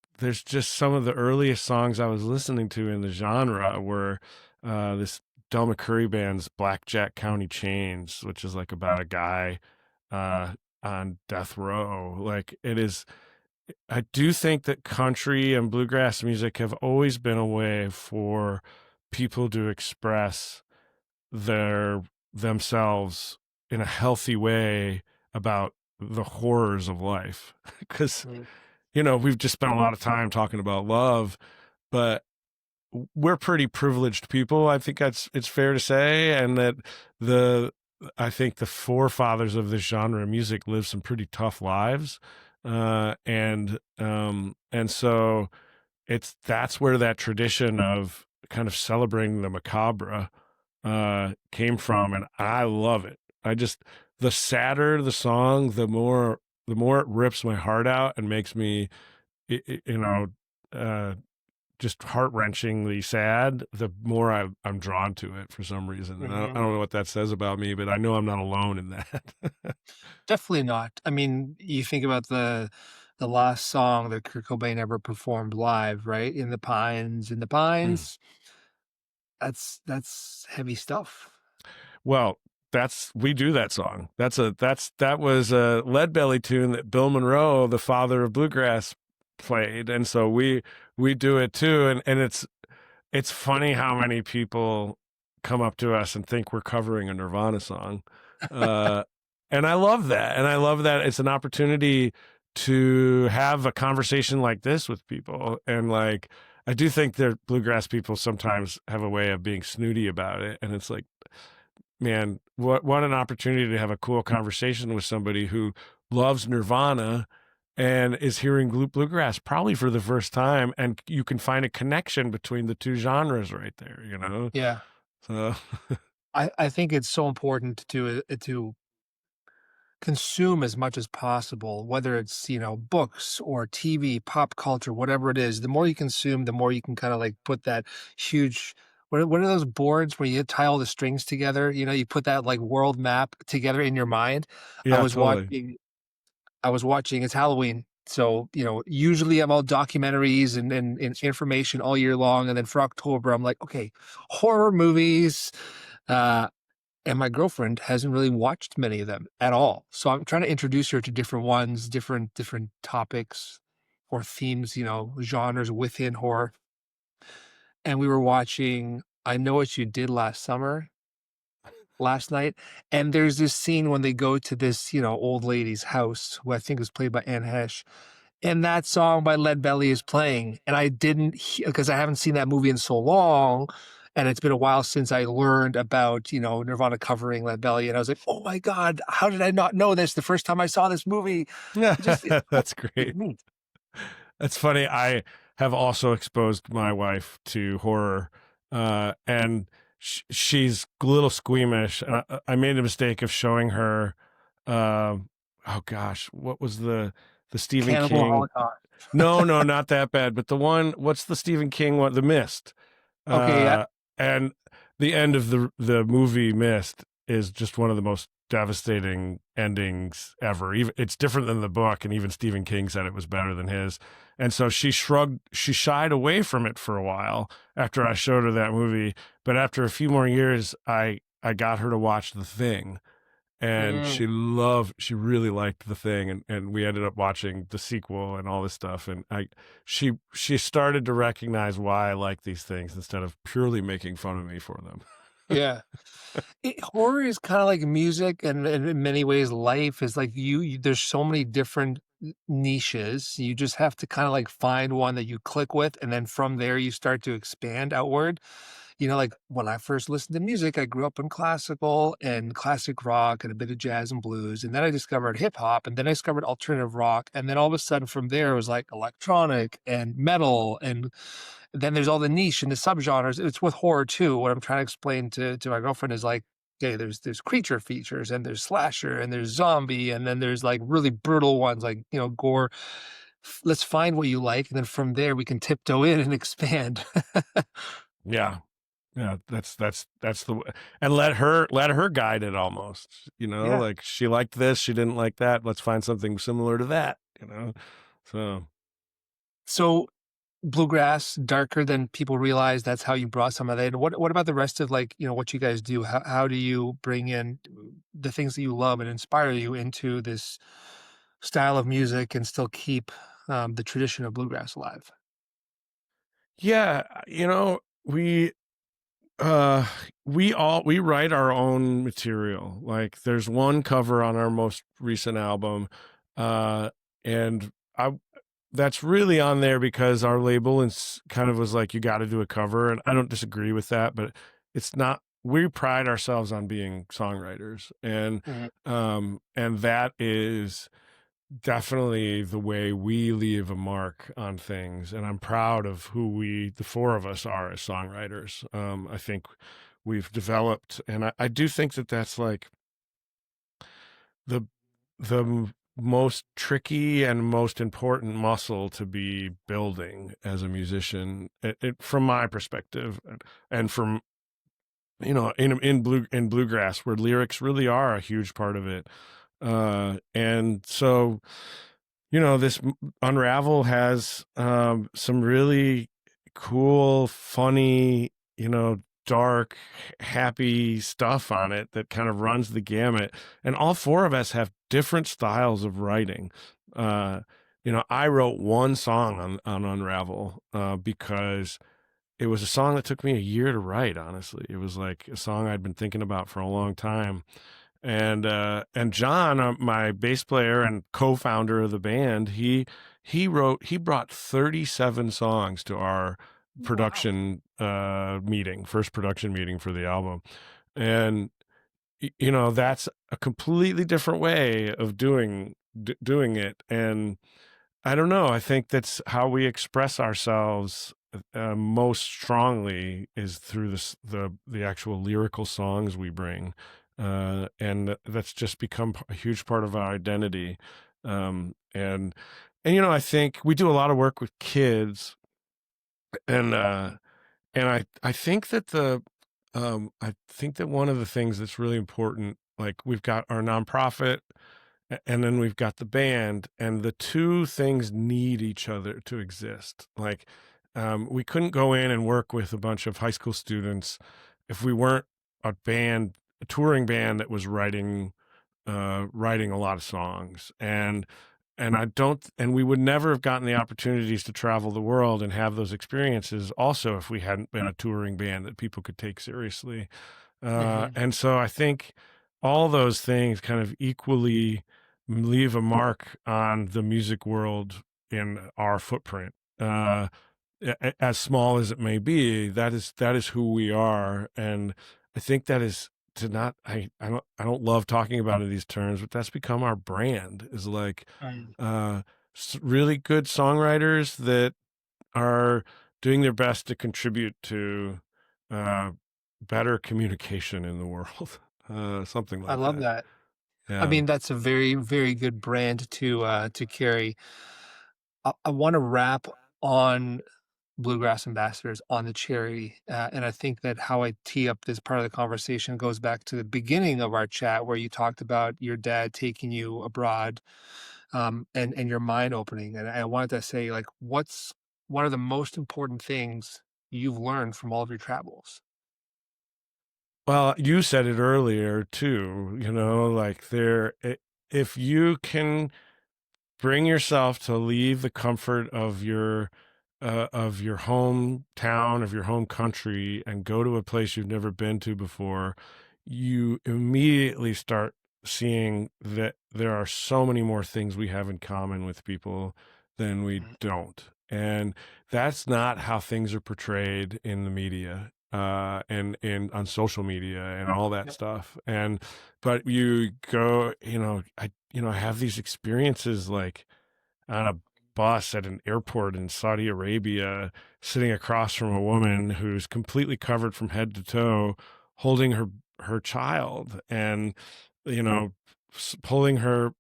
some of the earliest songs I was listening to in the genre were, this Del McCoury band's Blackjack County Chains, which is like about a guy, uh, on death row. Like it is, I do think that country and bluegrass music have always been a way for people to express their themselves in a healthy way about the horrors of life. Because, Mm, we've just spent a lot of time talking about love, but we're pretty privileged people. I think it's fair to say, and that the I think the forefathers of this genre of music lived some pretty tough lives, and so that's where that tradition of kind of celebrating the macabre came from, and I love it. The sadder the song, the more it rips my heart out and makes me, i- i- you know. Uh, just heart-wrenchingly sad, the more I'm drawn to it for some reason. And I mhm. don't know what that says about me, but I know I'm not alone in that. Definitely not. I mean, you think about the last song that Kurt Cobain ever performed live, right? In the Pines, in the Mm. Pines. That's heavy stuff. Well, we do that song. That was a Leadbelly tune that Bill Monroe, the father of bluegrass, played, and so we do it too. And it's funny how many people come up to us and think we're covering a Nirvana song, uh, and I love that. And I love that it's an opportunity to have a conversation like this with people. And like, I do think that bluegrass people sometimes have a way of being snooty about it, and it's like, man, what an opportunity to have a cool conversation with somebody who loves Nirvana and is hearing bluegrass probably for the first time, and you can find a connection between the two genres right there, you know? Yeah. So I think it's so important to consume as much as possible, whether it's, books or TV, pop culture, whatever it is. The more you consume, the more you can kind of like put that huge, what are those boards where you tie all the strings together? You put that like world map together in your mind. I yeah, was totally. watching, it's Halloween. So, usually I'm all documentaries and information all year long. And then for October, I'm like, okay, horror movies. Uh, and my girlfriend hasn't really watched many of them at all. So I'm trying to introduce her to different ones, different topics or themes, genres within horror. And we were watching I Know What You Did Last Summer last night. And there's this scene when they go to this, old lady's house, who I think was played by Anne Hesh. And that song by Leadbelly is playing. And I didn't, because I haven't seen that movie in so long. And it's been a while since I learned about, Nirvana covering Leadbelly. And I was like, oh my God, how did I not know this the first time I saw this movie? Yeah, It's that's great. neat. That's funny. I have also exposed my wife to horror, and she's a little squeamish. I made a mistake of showing her. Oh gosh, what was the Stephen Cannibal King? Holocaust. No, no, not that bad. But the one, what's the Stephen King one? The Mist. Okay, yeah. And the end of the movie Mist is just one of the most devastating endings ever. Even it's different than the book, and even Stephen King said it was better than his. And so she shied away from it for a while after I showed her that movie. But after a few more years, I got her to watch The Thing, and Mm, she really liked The Thing, and we ended up watching the sequel and all this stuff. And she started to recognize why I like these things instead of purely making fun of me for them. yeah. Horror is kind of like music, and in many ways, life is like there's so many different niches. You just have to kind of like find one that you click with, and then from there you start to expand outward. Like when I first listened to music, I grew up in classical and classic rock and a bit of jazz and blues. And then I discovered hip hop, and then I discovered alternative rock. And then all of a sudden from there it was like electronic and metal. And then there's all the niche and the subgenres. It's with horror too. What I'm trying to explain to my girlfriend is like, okay, there's creature features and there's slasher and there's zombie, and then there's like really brutal ones like, gore. Let's find what you like. And then from there we can tiptoe in and expand. Yeah. Yeah, that's the and let her guide it almost, Yeah. like she liked this, she didn't like that. Let's find something similar to that, So So bluegrass, darker than people realize. That's how you brought some of that. What about the rest of like, what you guys do? How do you bring in the things that you love and inspire you into this style of music and still keep the tradition of bluegrass alive? yeah, uh we write our own material. Like there's one cover on our most recent album, uh and I that's really on there because our label kind of was like, you got to do a cover, and I don't disagree with that, but it's not. We pride ourselves on being songwriters, Mhm. and that is definitely the way we leave a mark on things. And I'm proud of who the four of us are as songwriters. I think we've developed, and I do think that that's like the most tricky and most important muscle to be building as a musician, from my perspective, and from in bluegrass, where lyrics really are a huge part of it. And so this Unravel has some really cool, funny, dark, happy stuff on it that kind of runs the gamut. And all four of us have different styles of writing. I wrote one song on Unravel because it was a song that took me a year to write, honestly. It was like a song I'd been thinking about for a long time. And John, my bass player and co-founder of the band, he brought 37 songs to our Wow. production first production meeting for the album. And that's a completely different way of doing it. And I don't know. I think that's how we express ourselves most strongly is through the actual lyrical songs we bring, and that's just become a huge part of our identity. And I think we do a lot of work with kids, and I think that I think that one of the things that's really important, like we've got our nonprofit and then we've got the band, and the two things need each other to exist. Like, we couldn't go in and work with a bunch of high school students if we weren't a touring band that was writing a lot of songs. And we would never have gotten the opportunities to travel the world and have those experiences also if we hadn't been a touring band that people could take seriously. Hmm. And so I think all those things kind of equally leave a mark on the music world in our footprint. As small as it may be, that is who we are. And I think that is to not I don't love talking about it in these terms, but that's become our brand, is like Um, uh really good songwriters that are doing their best to contribute to uh better communication in the world. Something I like love that. that. I Yeah. mean, that's a very, very good brand to carry. I want to wrap on Bluegrass Ambassadors on the charity, and I think that how I tee up this part of the conversation goes back to the beginning of our chat where you talked about your dad taking you abroad, and your mind opening. And I wanted to say, like, what's one of the most important things you've learned from all of your travels? Well, you said it earlier too, like if you can bring yourself to leave the comfort of your hometown, of your home country, and go to a place you've never been to before, you immediately start seeing that there are so many more things we have in common with people than we Mhm. don't. And that's not how things are portrayed in the media, and on social media and all that Yep. stuff. But you go, I have these experiences like on a bus at an airport in Saudi Arabia, sitting across from a woman who's completely covered from head to toe, holding her child, and pulling her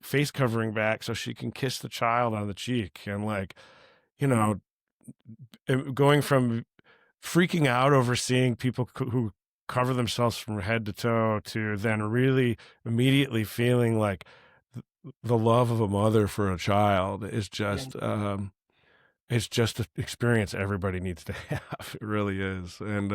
face covering back so she can kiss the child on the cheek, and like you know going from freaking out over seeing people who cover themselves from head to toe to then really immediately feeling like the love of a mother for a child is Yeah. just it's just an experience everybody needs to have. It really is. And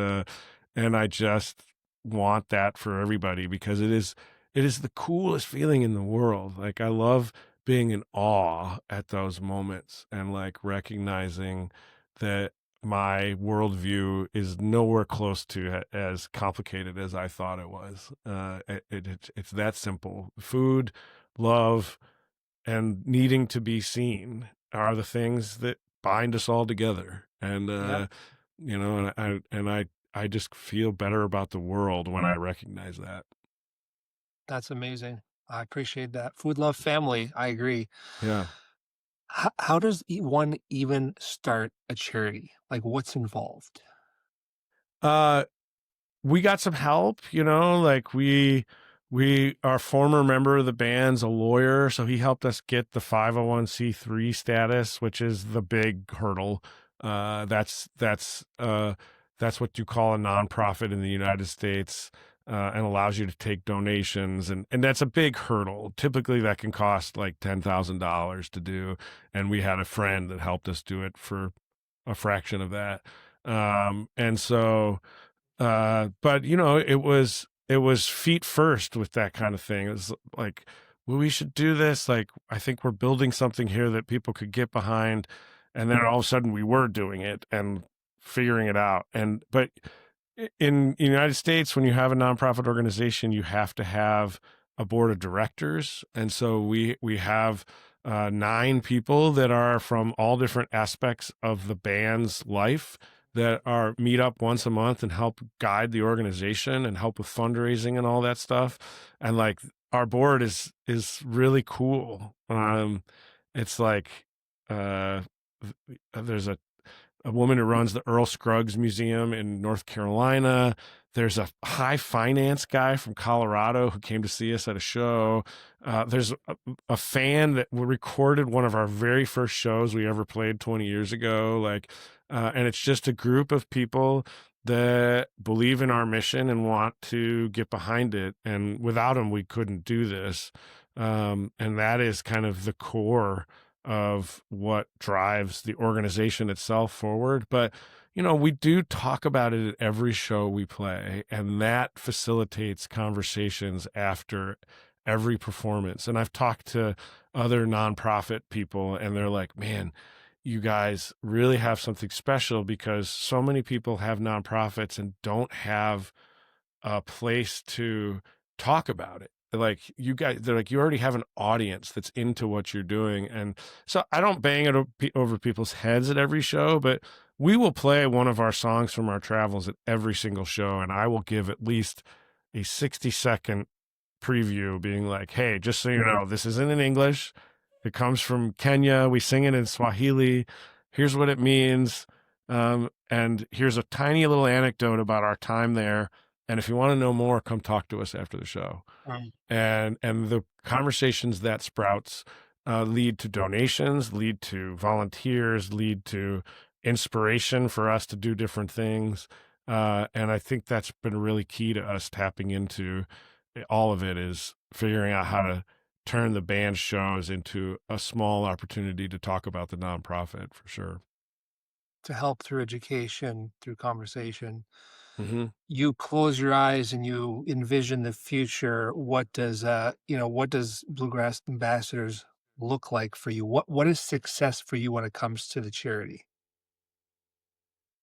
I just want that for everybody because it is the coolest feeling in the world. Like I love being in awe at those moments and like recognizing that my worldview is nowhere close to as complicated as I thought it was. It's that simple. Food, love, and needing to be seen are the things that bind us all together. And Yep. I just feel better about the world when I recognize that. That's amazing. I appreciate that. Food, love, family. I agree. Yeah. How does one even start a charity? Like, what's involved? Uh we got some help, like our former member of the band's a lawyer, so he helped us get the 501c3 status, which is the big hurdle. That's what you call a nonprofit in the United States, and allows you to take donations, and that's a big hurdle. Typically that can cost like $10,000 to do, and we had a friend that helped us do it for a fraction of that. And so, but it was feet first with that kind of thing. It was like, well, we should do this. Like, I think we're building something here that people could get behind. And then all of a sudden we were doing it and figuring it out. But in the United States, when you have a nonprofit organization, you have to have a board of directors. And so we have 9 people that are from all different aspects of the band's life that are meet up once a month and help guide the organization and help with fundraising and all that stuff. And like our board is really cool. It's like uh, there's a woman who runs the Earl Scruggs Museum in North Carolina. There's a high finance guy from Colorado who came to see us at a show. There's a fan that recorded one of our very first shows we ever played 20 years ago. And it's just a group of people that believe in our mission and want to get behind it. And without them, we couldn't do this. And that is kind of the core of what drives the organization itself forward. But, we do talk about it at every show we play, and that facilitates conversations after every performance. And I've talked to other nonprofit people, and they're like, man, you guys really have something special because so many people have nonprofits and don't have a place to talk about it. Like you guys, they're like, you already have an audience that's into what you're doing. And so I don't bang it over people's heads at every show, but we will play one of our songs from our travels at every single show. And I will give at least a 60-second preview being like, hey, just so you know, this isn't in English. It comes from Kenya. We sing it in Swahili. Here's what it means. And here's a tiny little anecdote about our time there. And if you want to know more, come talk to us after the show. And the conversations that sprouts lead to donations, lead to volunteers, lead to inspiration for us to do different things. And I think that's been really key to us tapping into all of it, is figuring out how to turn the band shows into a small opportunity to talk about the nonprofit, for sure. To help through education, through conversation. Mm-hmm. You close your eyes and you envision the future. What does Bluegrass Ambassadors look like for you? What is success for you when it comes to the charity?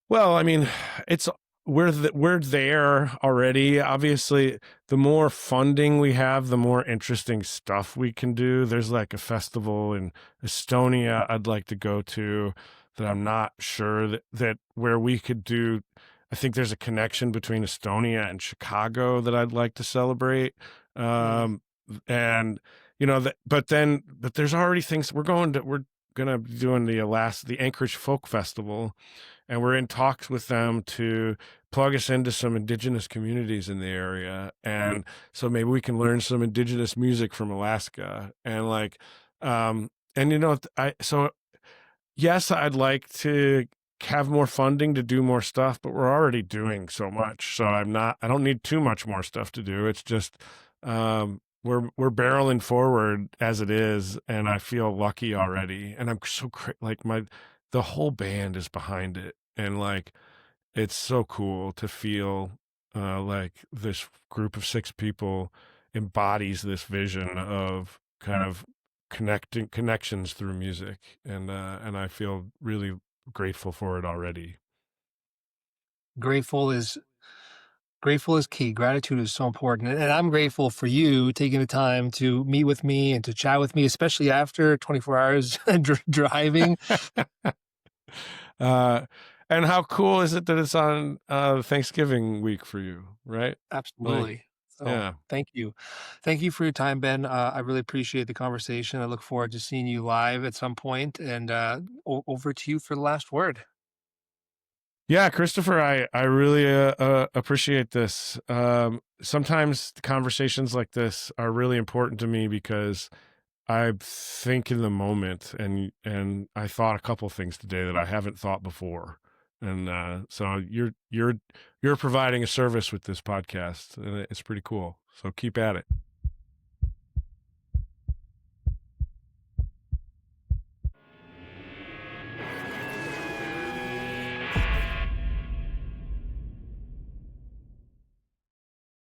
Well, I mean, it's we're there already. Obviously, the more funding we have, the more interesting stuff we can do. There's like a festival in Estonia I'd like to go to that I'm not sure that where we could do. I think there's a connection between Estonia and Chicago that I'd like to celebrate. Mm. Um, and but there's already things we're gonna be doing the Anchorage Folk Festival, and we're in talks with them to plug us into some indigenous communities in the area. And so maybe we can learn some indigenous music from Alaska. And yes, I'd like to have more funding to do more stuff, but we're already doing so much. So I don't need too much more stuff to do. It's just, we're barreling forward as it is. And I feel lucky already. And I'm so the whole band is behind it. And like, it's so cool to feel like this group of 6 people embodies this vision of kind of connections through music, and I feel really grateful for it already. Grateful is Grateful is key. Gratitude is so important. And I'm grateful for you taking the time to meet with me and to chat with me, especially after 24 hours driving. uh, and how cool is it that it's on Thanksgiving week for you, right? Like, Absolutely. So yeah. thank you. Thank you for your time, Ben. I really appreciate the conversation. I look forward to seeing you live at some point. And over to you for the last word. Yeah, Christopher, I really appreciate this. Sometimes conversations like this are really important to me because I think in the moment, and I thought a couple things today that I haven't thought before, and so you're providing a service with this podcast, and it's pretty cool. So keep at it.